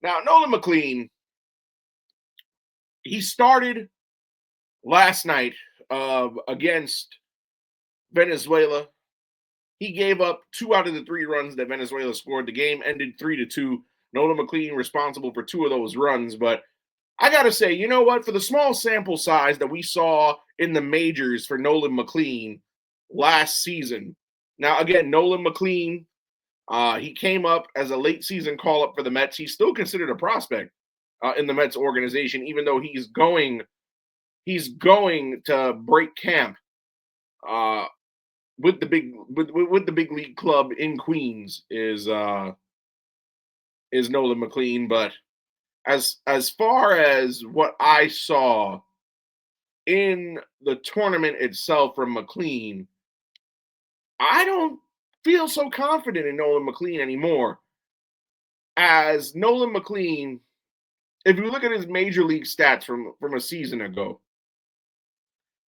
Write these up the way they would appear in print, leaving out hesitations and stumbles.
Now, Nolan McLean, he started last night against Venezuela. He gave up 2 out of the 3 runs that Venezuela scored. The game ended 3-2. Nolan McLean responsible for 2 of those runs. But I got to say, you know what? For the small sample size that we saw in the majors for Nolan McLean last season. Now, again, Nolan McLean, he came up as a late season call-up for the Mets. He's still considered a prospect in the Mets organization, even though he's going to break camp with the big league club in Queens is Nolan McLean. But as far as what I saw in the tournament itself from McLean, I don't feel so confident in Nolan McLean anymore. As Nolan McLean, if you look at his major league stats from a season ago,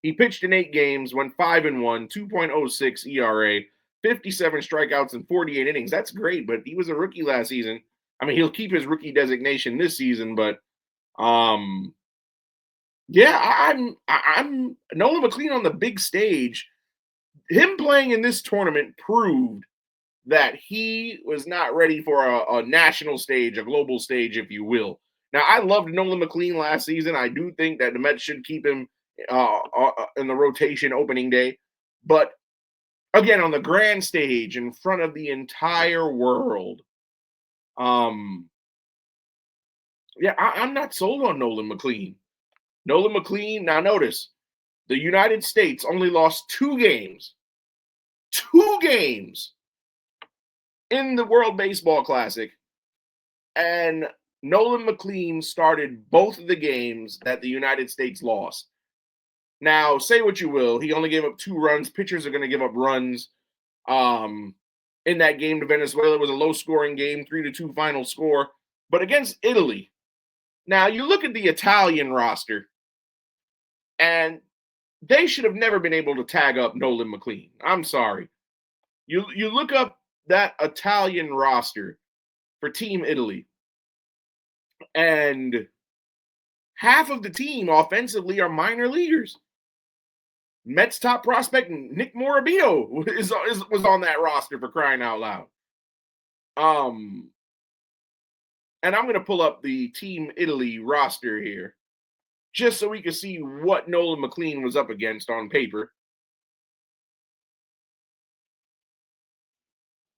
he pitched in 8 games, went 5-1, 2.06 ERA, 57 strikeouts in 48 innings. That's great, but he was a rookie last season. I mean, he'll keep his rookie designation this season, but yeah, I'm Nolan McLean on the big stage. Him playing in this tournament proved that he was not ready for a national stage, a global stage, if you will. Now, I loved Nolan McLean last season. I do think that the Mets should keep him in the rotation opening day. But again, on the grand stage in front of the entire world, I'm not sold on Nolan McLean. Nolan McLean, now notice, the United States only lost 2 games. 2 games in the World Baseball Classic. And Nolan McLean started both of the games that the United States lost. Now, say what you will, he only gave up 2 runs. Pitchers are going to give up runs. In that game to Venezuela, it was a low-scoring game, 3-2 final score. But against Italy, now you look at the Italian roster, and they should have never been able to tag up Nolan McLean. I'm sorry. You look up that Italian roster for Team Italy, and half of the team offensively are minor leaguers. Mets top prospect Nick Morabito was on that roster, for crying out loud. And I'm going to pull up the Team Italy roster here, just so we can see what Nolan McLean was up against on paper.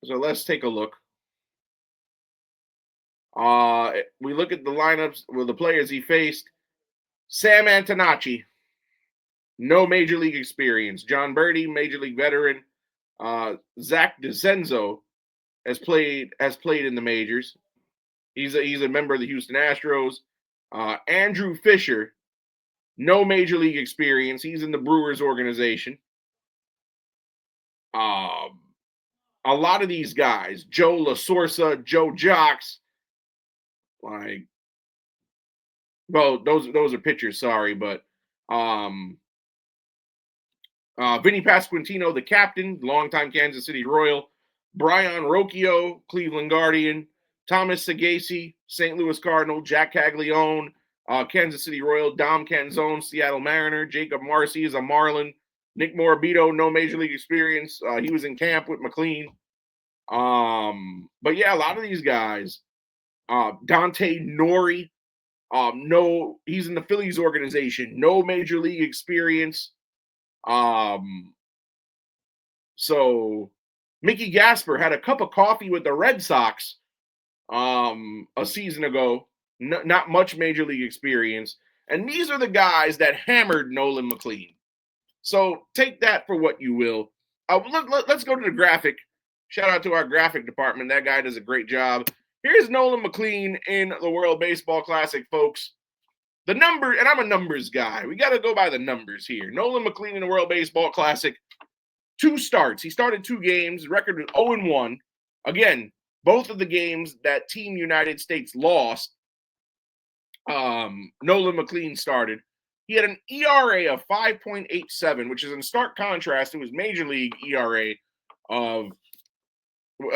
So let's take a look. We look at the lineups with the players he faced. Sam Antonacci, no major league experience. John Birdie, major league veteran. Zach DeCenzo has played in the majors. He's a member of the Houston Astros. Andrew Fisher, no major league experience. He's in the Brewers organization. A lot of these guys, Joe La Sorsa, Joe Jocks, those are pitchers, sorry, but Vinny Pasquantino, the captain, longtime Kansas City Royal, Brian Rocchio, Cleveland Guardian, Thomas Sagasi, St. Louis Cardinal, Jack Caglione, Kansas City Royal, Dom Canzone, Seattle Mariner, Jacob Marcy is a Marlin, Nick Morabito, no major league experience. He was in camp with McLean. But yeah, a lot of these guys, Dante Nori, he's in the Phillies organization, no major league experience. So Mickey Gasper had a cup of coffee with the Red Sox a season ago, not much major league experience. And these are the guys that hammered Nolan McLean. So take that for what you will. Let's go to the graphic. Shout out to our graphic department. That guy does a great job. Here's Nolan McLean in the World Baseball Classic, folks. The number, and I'm a numbers guy. We got to go by the numbers here. Nolan McLean in the World Baseball Classic, 2 starts. He started 2 games. Record was 0-1. Again, both of the games that Team United States lost, Nolan McLean started. He had an ERA of 5.87, which is in stark contrast to his major league ERA of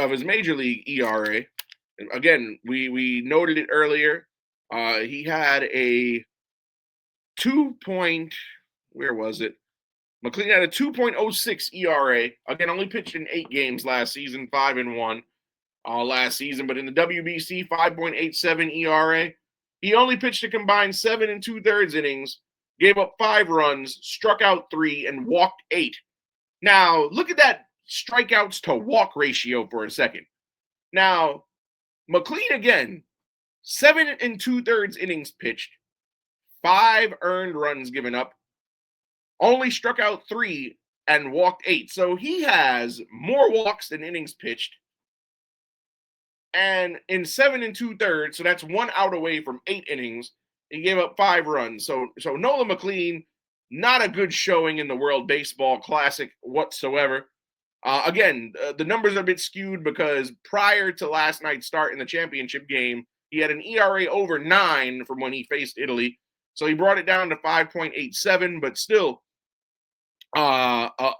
his major league ERA. Again, we noted it earlier. He had a 2 point, where was it? McLean had a 2.06 ERA. Again, only pitched in 8 games last season, 5-1 last season. But in the WBC, 5.87 ERA. He only pitched a combined 7 2/3 innings, gave up 5 runs, struck out 3, and walked 8. Now, look at that strikeouts to walk ratio for a second. Now, McLean again, 7 2/3 innings pitched, 5 earned runs given up, only struck out 3 and walked 8. So he has more walks than innings pitched. And in 7 2/3, so that's 1 out away from 8 innings, he gave up 5 runs. So Nolan McLean, not a good showing in the World Baseball Classic whatsoever. Again, the numbers are a bit skewed because prior to last night's start in the championship game, he had an ERA over 9 from when he faced Italy. So he brought it down to 5.87, but still a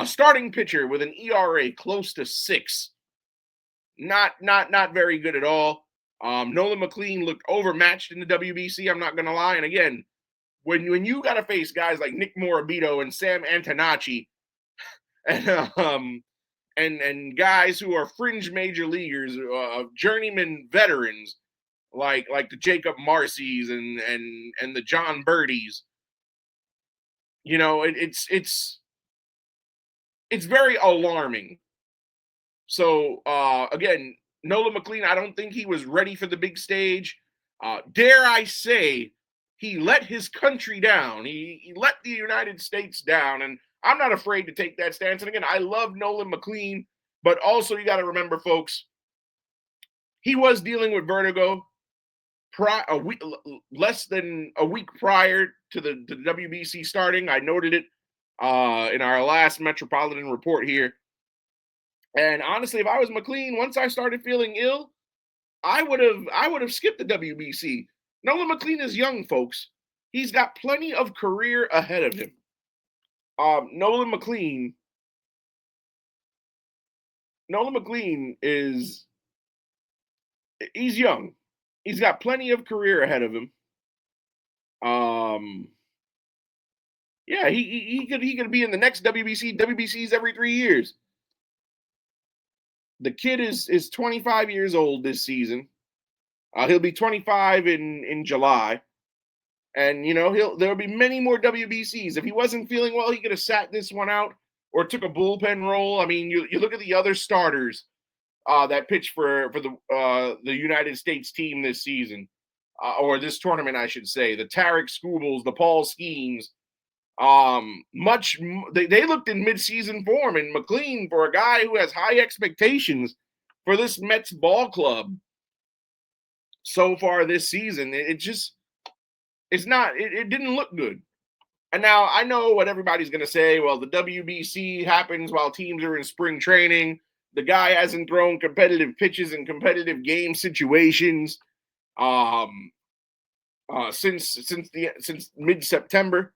starting pitcher with an ERA close to 6. Not very good at all. Nolan McLean looked overmatched in the WBC, I'm not going to lie. And again, when you got to face guys like Nick Morabito and Sam Antonacci and guys who are fringe major leaguers, journeyman veterans like the Jacob Marcys and the John Birdies, it's very alarming. So again, Nolan McLean, I don't think he was ready for the big stage. Dare I say, he let his country down. He let the United States down, and I'm not afraid to take that stance. And again, I love Nolan McLean, but also you got to remember, folks, he was dealing with vertigo less than a week prior to the WBC starting. I noted it in our last Metropolitan Report here. And honestly, if I was McLean, once I started feeling ill, I would have skipped the WBC. Nolan McLean is young, folks. He's got plenty of career ahead of him. Nolan McLean he's young. He's got plenty of career ahead of him. Yeah, he could be in the next WBC. WBCs every 3 years. The kid is 25 years old this season. He'll be 25 in July. And there'll be many more WBCs. If he wasn't feeling well, he could have sat this one out or took a bullpen role. I mean, you look at the other starters that pitched for the United States team this season, or this tournament, I should say. The Tarek Skubals, the Paul Skeens. They looked in midseason form, and McLean, for a guy who has high expectations for this Mets ball club so far this season, it didn't look good. And now I know what everybody's going to say. Well, the WBC happens while teams are in spring training. The guy hasn't thrown competitive pitches in competitive game situations since mid-September.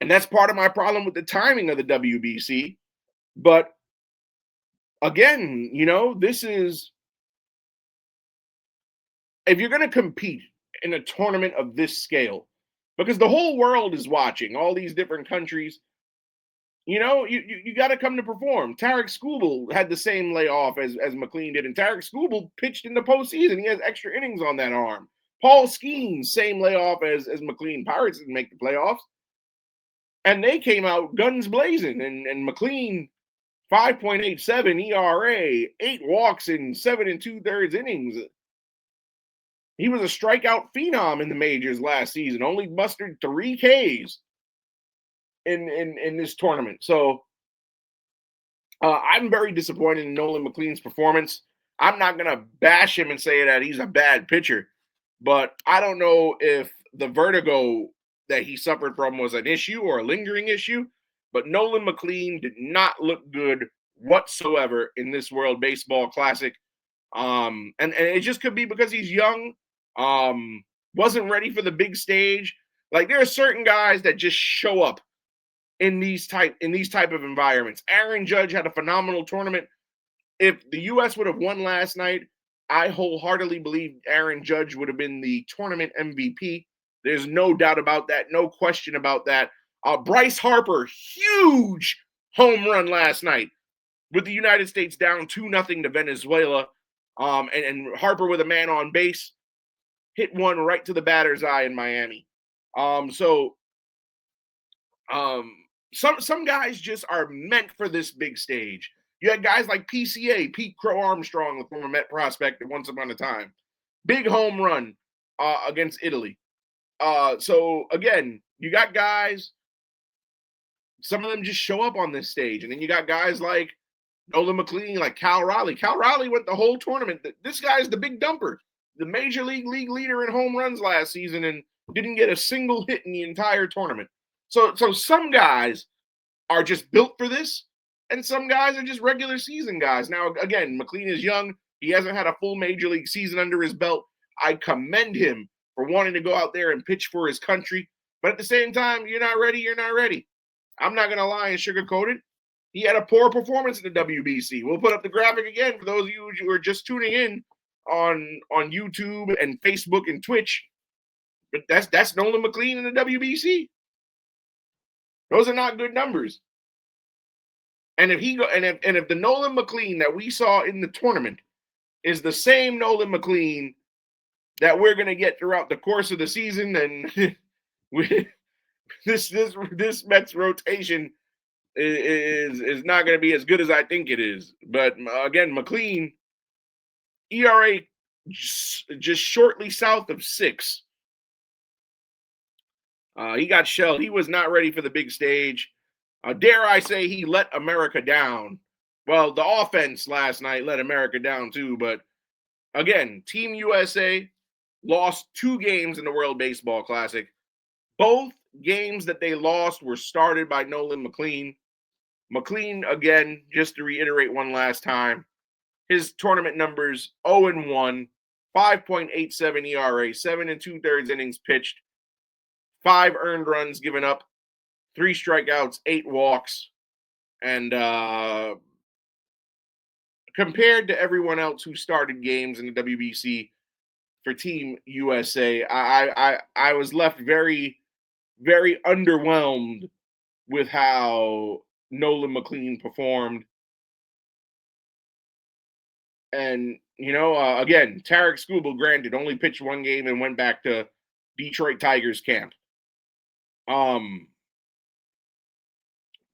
And that's part of my problem with the timing of the WBC. But again, this is, if you're going to compete in a tournament of this scale, because the whole world is watching, all these different countries, you got to come to perform. Tarek Skubal had the same layoff as McLean did, and Tarek Skubal pitched in the postseason. He has extra innings on that arm. Paul Skeens, same layoff as McLean. Pirates didn't make the playoffs. And they came out guns blazing. And McLean, 5.87 ERA, 8 walks in 7 2/3 innings. He was a strikeout phenom in the majors last season, only mustered 3 Ks in this tournament. So I'm very disappointed in Nolan McLean's performance. I'm not going to bash him and say that he's a bad pitcher, but I don't know if the vertigo that he suffered from was an issue or a lingering issue, but Nolan McLean did not look good whatsoever in this World Baseball Classic. And it just could be because he's young, wasn't ready for the big stage. Like, there are certain guys that just show up in these type of environments. Aaron Judge had a phenomenal tournament. If the U.S. would have won last night, I wholeheartedly believe Aaron Judge would have been the tournament MVP. There's no doubt about that. No question about that. Bryce Harper, huge home run last night with the United States down 2-0 to Venezuela. And Harper with a man on base hit one right to the batter's eye in Miami. Some guys just are meant for this big stage. You had guys like PCA, Pete Crow Armstrong, the former Met prospect at once upon a time. Big home run against Italy. So again, you got guys, some of them just show up on this stage. And then you got guys like Nolan McLean, like Cal Raleigh. Cal Raleigh went the whole tournament. This guy's the big dumper, the major league leader in home runs last season, and didn't get a single hit in the entire tournament. So some guys are just built for this, and some guys are just regular season guys. Now, again, McLean is young. He hasn't had a full major league season under his belt. I commend him for wanting to go out there and pitch for his country. But at the same time, you're not ready, you're not ready. I'm not going to lie and sugarcoat it. He had a poor performance in the WBC. We'll put up the graphic again for those of you who are just tuning in on YouTube and Facebook and Twitch. But that's Nolan McLean in the WBC. Those are not good numbers. And if if the Nolan McLean that we saw in the tournament is the same Nolan McLean that we're going to get throughout the course of the season, then this Mets rotation is not going to be as good as I think it is. But again, McLean, ERA just shortly south of 6. He got shelled. He was not ready for the big stage. Dare I say he let America down. Well, the offense last night let America down too. But again, Team USA lost 2 games in the World Baseball Classic. Both games that they lost were started by Nolan McLean. McLean, again, just to reiterate one last time, his tournament numbers 0-1, 5.87 ERA, 7 2/3 innings pitched, 5 earned runs given up, 3 strikeouts, 8 walks. And compared to everyone else who started games in the WBC for Team USA, I was left very, very underwhelmed with how Nolan McLean performed. And, again, Tarek Skubal, granted, only pitched 1 game and went back to Detroit Tigers camp. Paul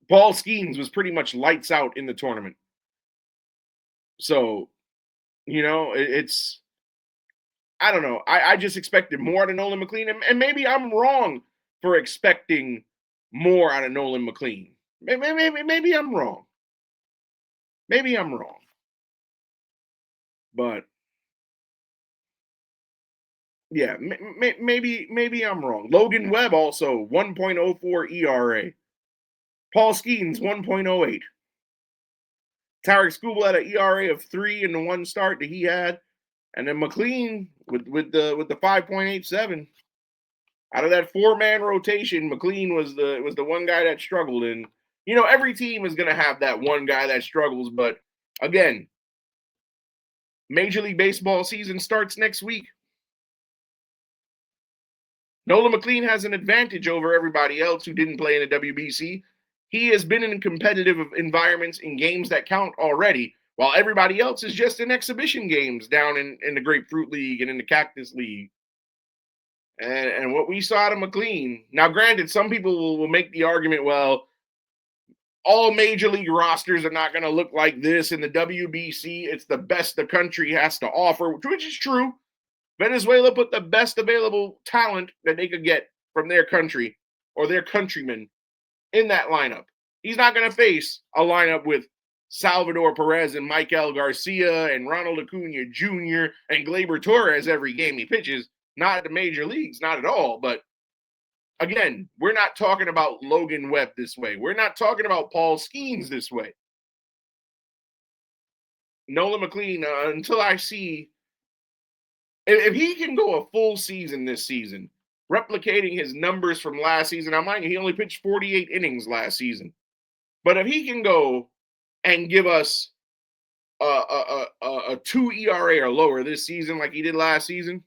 Skeens was pretty much lights out in the tournament. So, it's, I don't know. I just expected more out of Nolan McLean. And maybe I'm wrong for expecting more out of Nolan McLean. Maybe I'm wrong. Maybe I'm wrong. But yeah, maybe I'm wrong. Logan Webb also 1.04 ERA. Paul Skeens 1.08. Tarek Skubal had an ERA of 3 in the 1 start that he had, and then McLean with the 5.87. Out of that 4-man rotation, McLean was the one guy that struggled. And every team is going to have that one guy that struggles. But again, Major League Baseball season starts next week. Nolan McLean has an advantage over everybody else who didn't play in the WBC. He has been in competitive environments in games that count already, while everybody else is just in exhibition games down in the Grapefruit League and in the Cactus League. And what we saw out of McLean, now granted, some people will make the argument, well, all major league rosters are not going to look like this. In the WBC, it's the best the country has to offer, which is true. Venezuela put the best available talent that they could get from their country or their countrymen in that lineup. He's not going to face a lineup with Salvador Perez and Michael Garcia and Ronald Acuna Jr. and Gleyber Torres every game he pitches. Not at the major leagues, not at all. But again, we're not talking about Logan Webb this way. We're not talking about Paul Skeens this way. Nolan McLean, until I see, if he can go a full season this season, replicating his numbers from last season. Now, mind you, he only pitched 48 innings last season. But if he can go and give us a 2 ERA or lower this season like he did last season,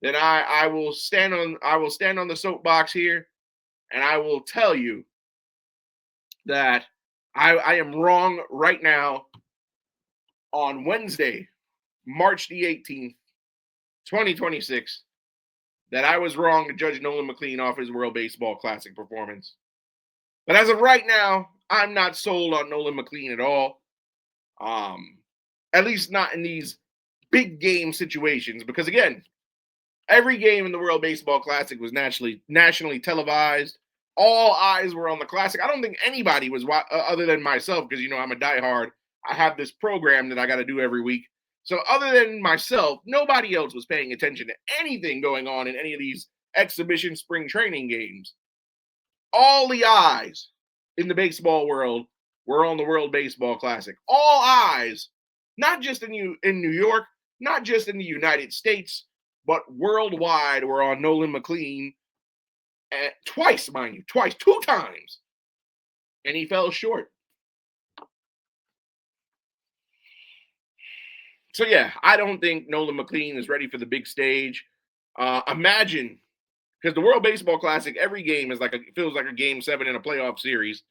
then I will stand on the soapbox here and I will tell you that I am wrong right now on Wednesday, March the 18th, 2026, that I was wrong to judge Nolan McLean off his World Baseball Classic performance. But as of right now, I'm not sold on Nolan McLean at all. At least not in these big game situations, because again, every game in the World Baseball Classic was nationally televised. All eyes were on the Classic. I don't think anybody was other than myself, because I'm a diehard. I have this program that I got to do every week. So other than myself, nobody else was paying attention to anything going on in any of these exhibition spring training games. All the eyes in the baseball world were on the World Baseball Classic. All eyes, not just in New York, not just in the United States, but worldwide, were on Nolan McLean twice, mind you, twice, 2 times. And he fell short. So, yeah, I don't think Nolan McLean is ready for the big stage. Imagine, because the World Baseball Classic, every game is feels like a game 7 in a playoff series,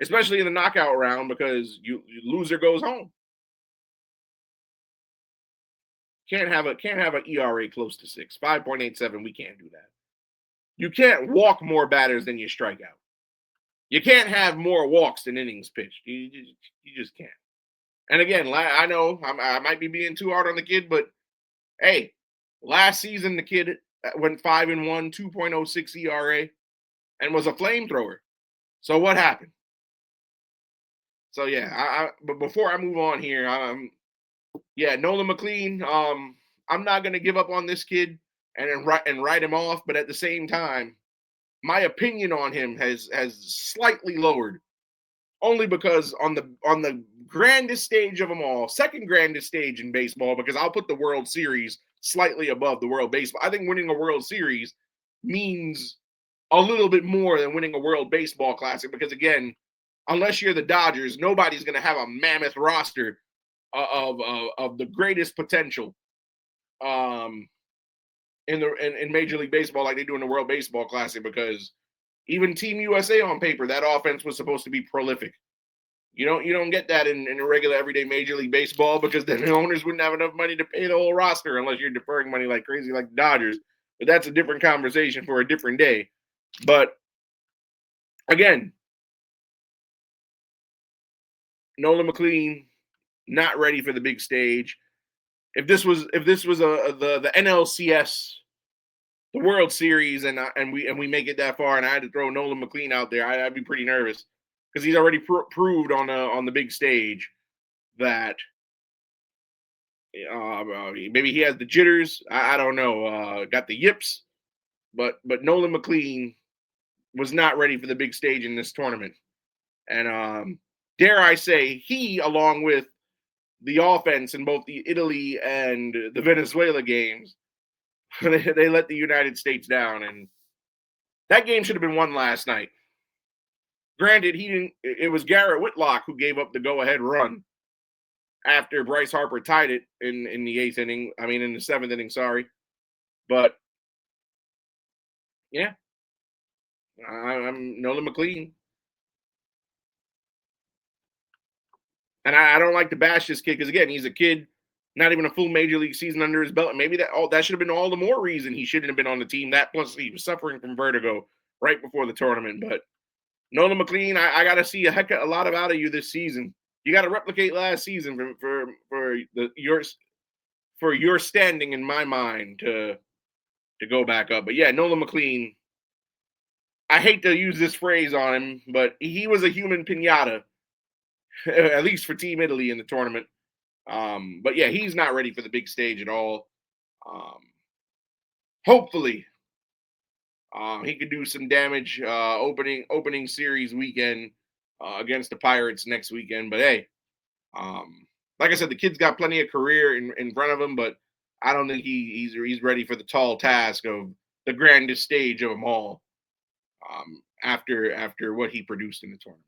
especially in the knockout round, because loser goes home. Can't have an ERA close to 6, 5.87. We can't do that. You can't walk more batters than you strike out. You can't have more walks than innings pitched. You just can't. And again, I know I might be being too hard on the kid, but hey, last season the kid went 5-1, 2.06 ERA, and was a flamethrower. So what happened? So yeah, but before I move on here, Nolan McLean. I'm not gonna give up on this kid and write him off, but at the same time, my opinion on him has slightly lowered, only because on the grandest stage of them all, second grandest stage in baseball, because I'll put the World Series slightly above the World Baseball. I think winning a World Series means a little bit more than winning a World Baseball Classic, because again, unless you're the Dodgers, nobody's going to have a mammoth roster of the greatest potential in Major League Baseball like they do in the World Baseball Classic, because even Team USA on paper, that offense was supposed to be prolific. You don't get that in a regular everyday Major League Baseball, because then the owners wouldn't have enough money to pay the whole roster unless you're deferring money like crazy like the Dodgers. But that's a different conversation for a different day. But again, Nolan McLean not ready for the big stage. If this was the NLCS, the World Series, and we make it that far, and I had to throw Nolan McLean out there, I'd be pretty nervous, because he's already proved on the big stage that maybe he has the jitters. I don't know. Got the yips, but Nolan McLean was not ready for the big stage in this tournament, and dare I say, he, along with the offense in both the Italy and the Venezuela games, they let the United States down, and that game should have been won last night. Granted, he didn't. It was Garrett Whitlock who gave up the go-ahead run after Bryce Harper tied it in the 8th inning. I mean, in the 7th inning. Sorry, but yeah, I'm Nolan McLean, and I don't like to bash this kid, because again, he's a kid, not even a full major league season under his belt. Maybe that should have been all the more reason he shouldn't have been on the team. That, plus he was suffering from vertigo right before the tournament. But Nolan McLean, I got to see a lot out of you this season. You got to replicate last season for your standing in my mind to go back up. But yeah, Nolan McLean, I hate to use this phrase on him, but he was a human pinata, at least for Team Italy in the tournament. But yeah, he's not ready for the big stage at all. Hopefully, he could do some damage opening series weekend against the Pirates next weekend. But hey, like I said, the kid's got plenty of career in front of him, but I don't think he's ready for the tall task of the grandest stage of them all. After what he produced in the tournament.